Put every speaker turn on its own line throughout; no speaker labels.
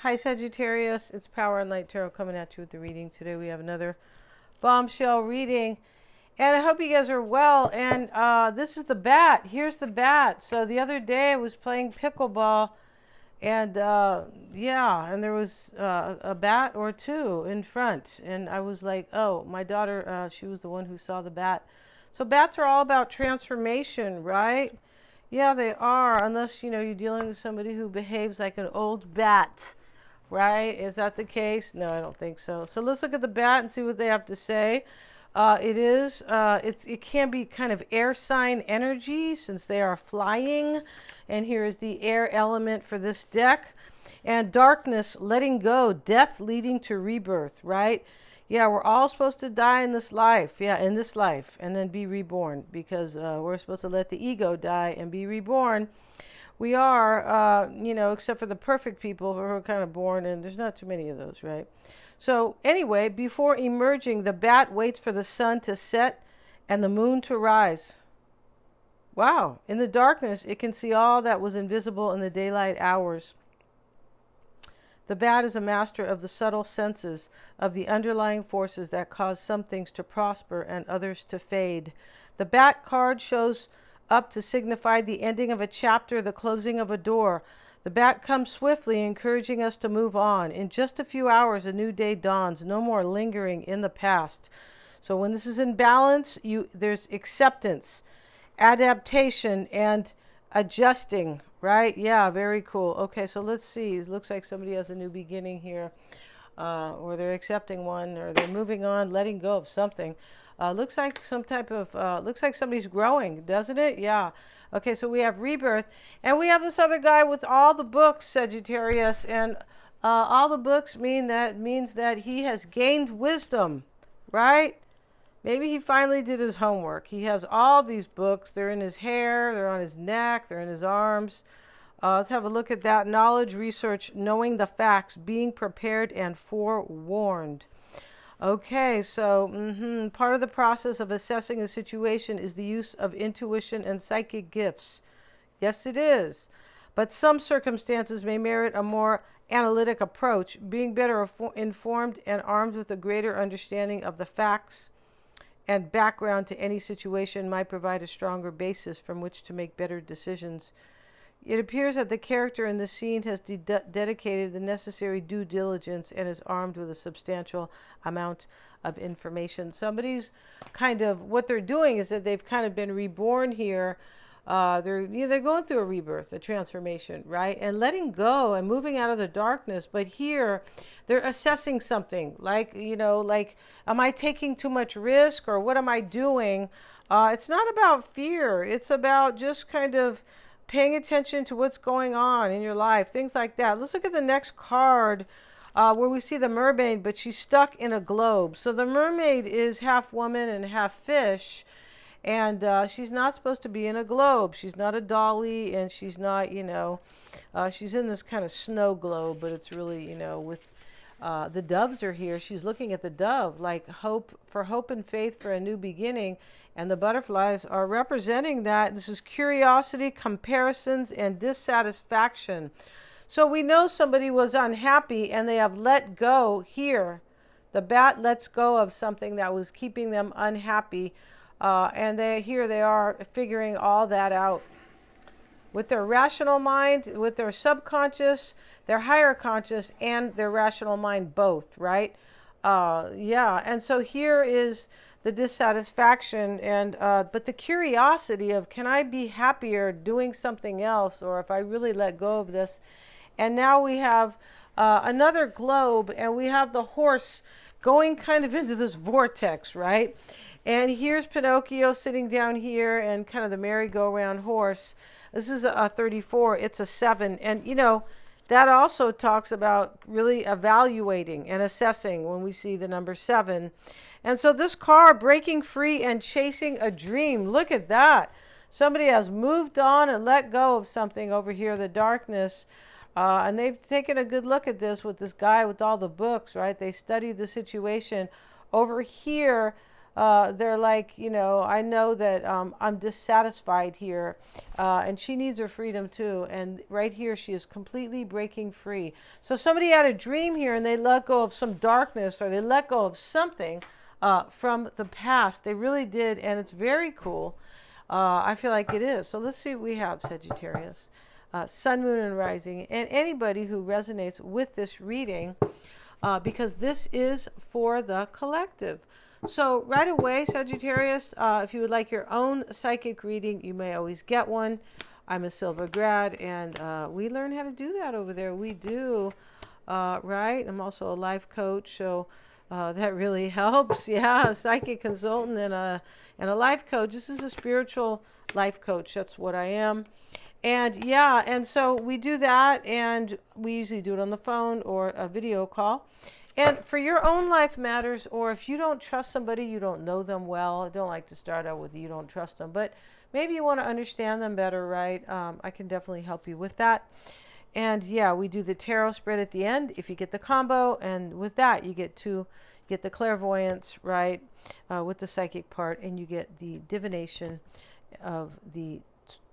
Hi Sagittarius, it's Power and Light Tarot coming at you with the reading. Today we have another bombshell reading, and I hope you guys are well. And this is the bat. Here's the bat. So the other day I was playing pickleball, and yeah, and there was a bat or two in front, and I was like, oh, my daughter, she was the one who saw the bat. So bats are all about transformation, right? Yeah, they are, unless you're dealing with somebody who behaves like an old bat. Right? Is that the case? No, I don't think so. So let's look at the bat and see what they have to say. It can be kind of air sign energy since they are flying. And here is the air element for this deck. And darkness, letting go, death leading to rebirth, right? Yeah, we're all supposed to die in this life. Yeah, in this life, and then be reborn, because we're supposed to let the ego die and be reborn. We are, except for the perfect people who are kind of born, and there's not too many of those, right? So anyway, before emerging, the bat waits for the sun to set and the moon to rise. Wow. In the darkness, it can see all that was invisible in the daylight hours. The bat is a master of the subtle senses, of the underlying forces that cause some things to prosper and others to fade. The bat card shows up to signify the ending of a chapter, the closing of a door. The bat comes swiftly, encouraging us to move on. In just a few hours, a new day dawns. No more lingering in the past. So when this is in balance, there's acceptance, adaptation, and adjusting, right? Yeah, very cool. Okay, so let's see. It looks like somebody has a new beginning here, or they're accepting one, or they're moving on, letting go of something. Looks like some type of, looks like somebody's growing, doesn't it? Yeah. Okay, so we have rebirth. And we have this other guy with all the books, Sagittarius. And all the books means that he has gained wisdom, right? Maybe he finally did his homework. He has all these books. They're in his hair, they're on his neck, they're in his arms. Let's have a look at that. Knowledge, research, knowing the facts, being prepared and forewarned. Okay, so part of the process of assessing a situation is the use of intuition and psychic gifts. Yes, it is. But some circumstances may merit a more analytic approach. Being better informed and armed with a greater understanding of the facts and background to any situation might provide a stronger basis from which to make better decisions. It appears that the character in the scene has dedicated the necessary due diligence and is armed with a substantial amount of information. Somebody's kind of, what they're doing is that they've kind of been reborn here. They're going through a rebirth, a transformation, right? And letting go and moving out of the darkness. But here, they're assessing something like, am I taking too much risk, or what am I doing? It's not about fear. It's about just kind of paying attention to what's going on in your life, things like that. Let's look at the next card, where we see the mermaid, but she's stuck in a globe. So the mermaid is half woman and half fish, and she's not supposed to be in a globe. She's not a dolly, and she's not, she's in this kind of snow globe, but it's really, with the doves are here. She's looking at the dove, like hope and faith for a new beginning. And the butterflies are representing that. This is curiosity, comparisons, and dissatisfaction. So we know somebody was unhappy and they have let go here. The bat lets go of something that was keeping them unhappy. And they are figuring all that out. With their rational mind, with their subconscious, their higher conscious, and their rational mind both, right? Yeah, and so here is the dissatisfaction, and but the curiosity of, can I be happier doing something else, or if I really let go of this. And now we have another globe, and we have the horse going kind of into this vortex, right? And here's Pinocchio sitting down here, and kind of the merry-go-round horse. This is a 34, it's a 7, and that also talks about really evaluating and assessing when we see the number 7. And so this card, breaking free and chasing a dream. Look at that. Somebody has moved on and let go of something over here, the darkness. And they've taken a good look at this with this guy with all the books, right? They studied the situation. Over here, they're like, I know that I'm dissatisfied here, and she needs her freedom too. And right here, she is completely breaking free. So somebody had a dream here, and they let go of some darkness, or they let go of something from the past. They really did, and it's very cool. I feel like it is. So let's see what we have, Sagittarius. Sun, Moon, and Rising, and anybody who resonates with this reading, because this is for the collective. So right away, Sagittarius, if you would like your own psychic reading, you may always get one. I'm a Silva grad, and we learn how to do that over there. We do, right? I'm also a life coach, so that really helps. Yeah, a psychic consultant and a life coach. This is a spiritual life coach. That's what I am. And yeah, and so we do that, and we usually do it on the phone or a video call. And for your own life matters, or if you don't trust somebody, you don't know them well. I don't like to start out with you don't trust them, but maybe you want to understand them better, right? I can definitely help you with that. And yeah, we do the tarot spread at the end if you get the combo, and with that you get the clairvoyance, right, with the psychic part, and you get the divination of the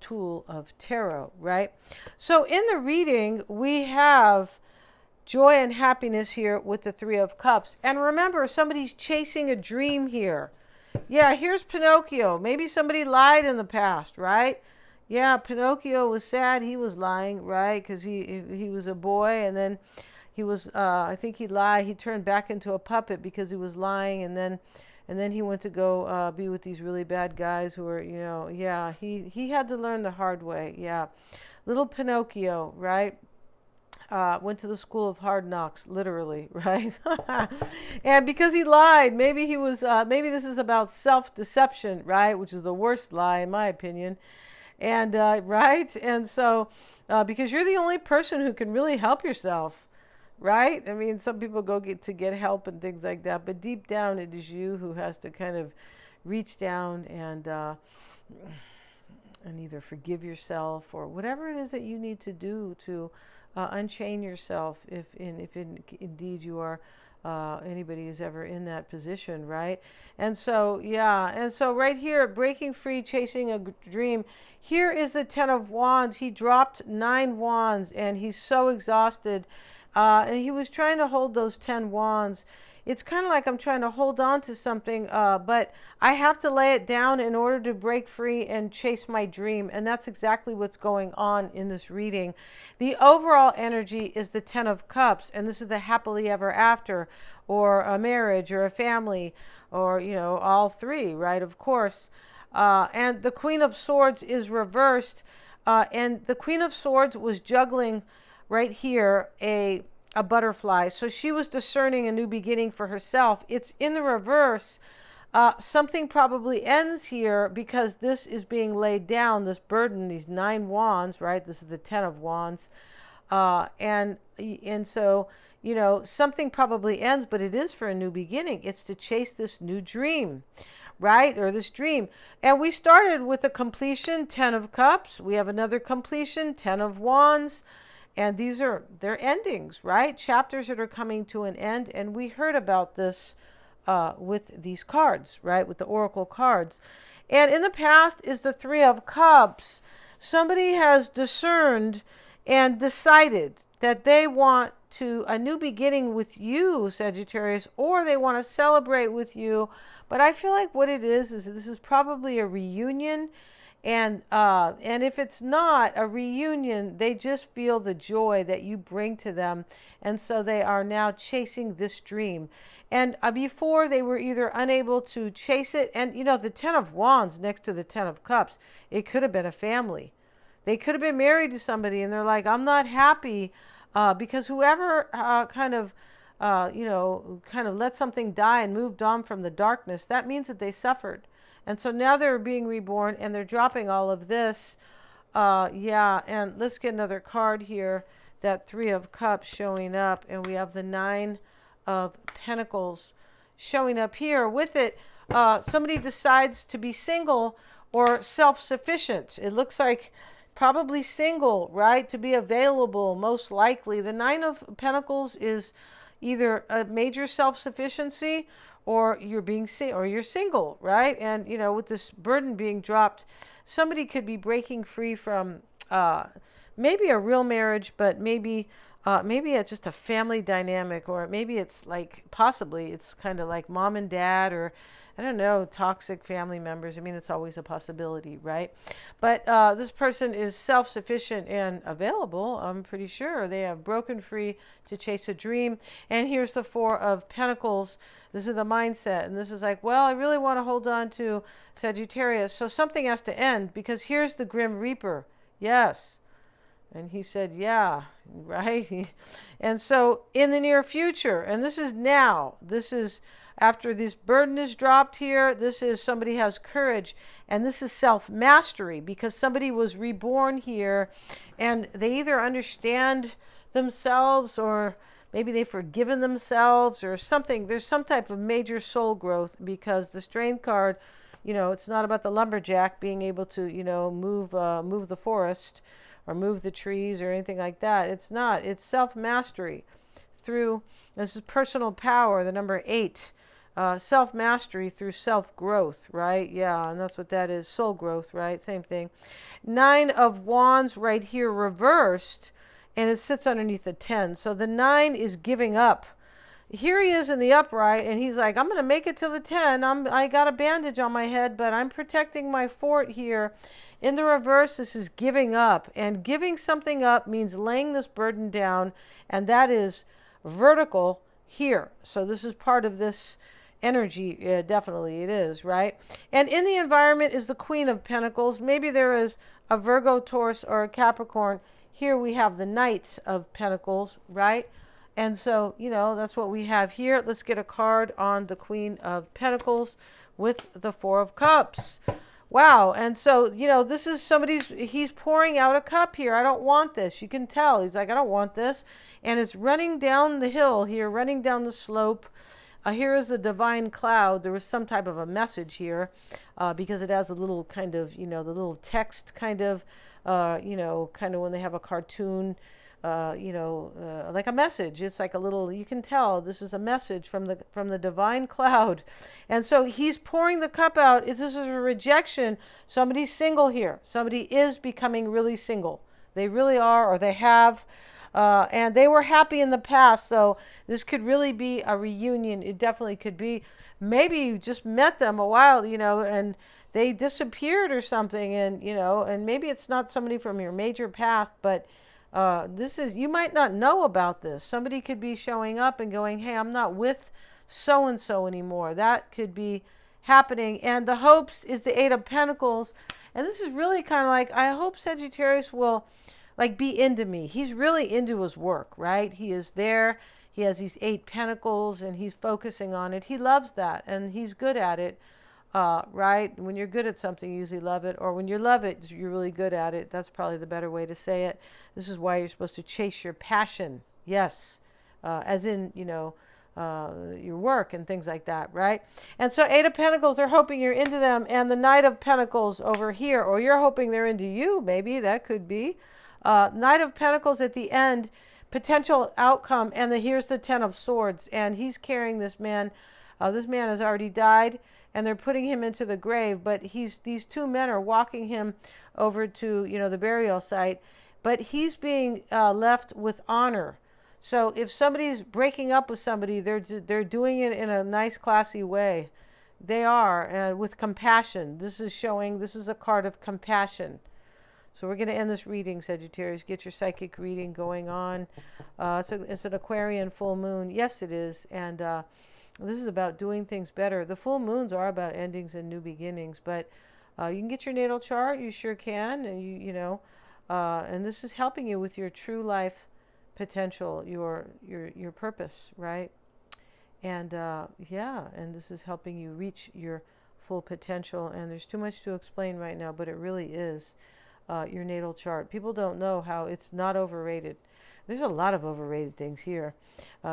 tool of tarot, right? So in the reading, we have joy and happiness here with the Three of Cups. And remember, somebody's chasing a dream here. Yeah, here's Pinocchio. Maybe somebody lied in the past, right? Yeah, Pinocchio was sad. He was lying, right? Because he was a boy, and then he was, I think he lied. He turned back into a puppet because he was lying, and then he went to go be with these really bad guys who were, yeah, he had to learn the hard way. Yeah, little Pinocchio, right? Went to the school of hard knocks, literally, right? And because he lied, maybe he was, maybe this is about self-deception, right? Which is the worst lie, in my opinion. And, right? And so, because you're the only person who can really help yourself, right? I mean, some people go to get help and things like that, but deep down it is you who has to kind of reach down and either forgive yourself or whatever it is that you need to do to unchain yourself if indeed you are anybody who's ever in that position, right? And so, yeah, and so right here, breaking free, chasing a dream. Here is the Ten of Wands. He dropped 9 wands, and he's so exhausted. And he was trying to hold those 10 wands. It's kind of like I'm trying to hold on to something, but I have to lay it down in order to break free and chase my dream. And that's exactly what's going on in this reading. The overall energy is the 10 of Cups, and this is the happily ever after, or a marriage, or a family, or, all three, right? Of course. And the Queen of Swords is reversed, and the Queen of Swords was juggling right here a butterfly. So she was discerning a new beginning for herself. It's in the reverse. Something probably ends here because this is being laid down, this burden, these 9 wands, right? This is the 10 of wands. And so, something probably ends, but it is for a new beginning. It's to chase this new dream, right? Or this dream. And we started with a completion, 10 of Cups. We have another completion, 10 of Wands. And they're endings, right? Chapters that are coming to an end. And we heard about this with these cards, right? With the oracle cards. And in the past is the Three of Cups. Somebody has discerned and decided that they want a new beginning with you, Sagittarius, or they want to celebrate with you. But I feel like what it is this is probably a reunion. And if it's not a reunion, they just feel the joy that you bring to them. And so they are now chasing this dream. And before, they were either unable to chase it. And, the 10 of Wands next to the 10 of Cups, it could have been a family. They could have been married to somebody, and they're like, I'm not happy because whoever kind of let something die and moved on from the darkness, that means that they suffered. And so now they're being reborn, and they're dropping all of this. Yeah, and let's get another card here. That 3 of Cups showing up, and we have the 9 of Pentacles showing up here. With it, somebody decides to be single or self-sufficient. It looks like probably single, right? To be available, most likely. The 9 of Pentacles is either a major self-sufficiency, or you're single, right? And with this burden being dropped, somebody could be breaking free from maybe a real marriage, but maybe it's just a family dynamic, or maybe it's like possibly it's kind of like mom and dad, or I don't know, toxic family members. I mean, it's always a possibility, right? But this person is self-sufficient and available. I'm pretty sure they have broken free to chase a dream. And here's the Four of Pentacles. This is the mindset. And this is like, well, I really want to hold on to Sagittarius. So something has to end, because here's the Grim Reaper. Yes. And he said, yeah, right? And so in the near future, and this is now, this is after this burden is dropped here, this is somebody has courage, and this is self-mastery, because somebody was reborn here, and they either understand themselves, or maybe they've forgiven themselves, or something. There's some type of major soul growth, because the Strength card, it's not about the lumberjack being able to, move the forest, or move the trees, or anything like that. It's not. It's self-mastery through, this is personal power, the number 8. Self-mastery through self-growth, right? Yeah, and that's what that is. Soul growth, right? Same thing. 9 of Wands right here reversed, and it sits underneath the 10. So the 9 is giving up. Here he is in the upright, and he's like, I'm going to make it to the 10. I got a bandage on my head, but I'm protecting my fort here. In the reverse, this is giving up. And giving something up means laying this burden down, and that is vertical here. So this is part of this energy. Definitely it is, right? And in the environment is the Queen of Pentacles. Maybe there is a Virgo, Taurus, or a Capricorn. Here we have the Knight of Pentacles, right? And so, that's what we have here. Let's get a card on the Queen of Pentacles with the Four of Cups. Wow. And so, this is he's pouring out a cup here. I don't want this. You can tell. He's like, I don't want this. And it's running down the hill here, running down the slope. Here is the divine cloud. There was some type of a message here, because it has a little kind of, the little text kind of, kind of when they have a cartoon, like a message. It's like a little, you can tell this is a message from the divine cloud. And so he's pouring the cup out. This is a rejection. Somebody's single here. Somebody is becoming really single. They really are, or they have. And they were happy in the past, so this could really be a reunion. It definitely could be. Maybe you just met them a while, and they disappeared or something, and and maybe it's not somebody from your major past, but you might not know about this. Somebody could be showing up and going, hey, I'm not with so-and-so anymore. That could be happening. And the hopes is the 8 of Pentacles, and this is really kind of like, I hope Sagittarius will be into me. He's really into his work, right? He is there. He has these 8 pentacles, and he's focusing on it. He loves that, and he's good at it, right? When you're good at something, you usually love it. Or when you love it, you're really good at it. That's probably the better way to say it. This is why you're supposed to chase your passion. Yes. As in, your work and things like that, right? And so 8 of Pentacles, they're hoping you're into them. And the Knight of Pentacles over here, or you're hoping they're into you, maybe. That could be. Knight of Pentacles at the end, potential outcome, and here's the 10 of Swords, and he's carrying this man. This man has already died, and they're putting him into the grave, but these 2 men are walking him over to, the burial site, but he's being left with honor. So if somebody's breaking up with somebody, they're doing it in a nice, classy way. They are, with compassion. This is a card of compassion. So we're going to end this reading, Sagittarius. Get your psychic reading going on. It's an Aquarian full moon. Yes, it is. And this is about doing things better. The full moons are about endings and new beginnings. But you can get your natal chart. You sure can. And and this is helping you with your true life potential, your purpose, right? And and this is helping you reach your full potential. And there's too much to explain right now, but it really is. Your natal chart. People don't know how it's not overrated. There's a lot of overrated things here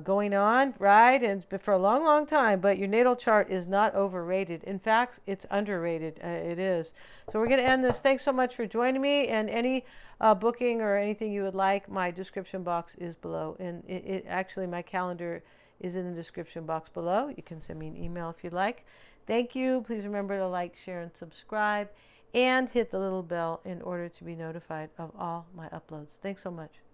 going on, right? And it's been for a long, long time, but your natal chart is not overrated. In fact, it's underrated. It is. So we're going to end this. Thanks so much for joining me. And any booking or anything you would like, my description box is below. And actually, my calendar is in the description box below. You can send me an email if you'd like. Thank you. Please remember to like, share, and subscribe. And hit the little bell in order to be notified of all my uploads. Thanks so much.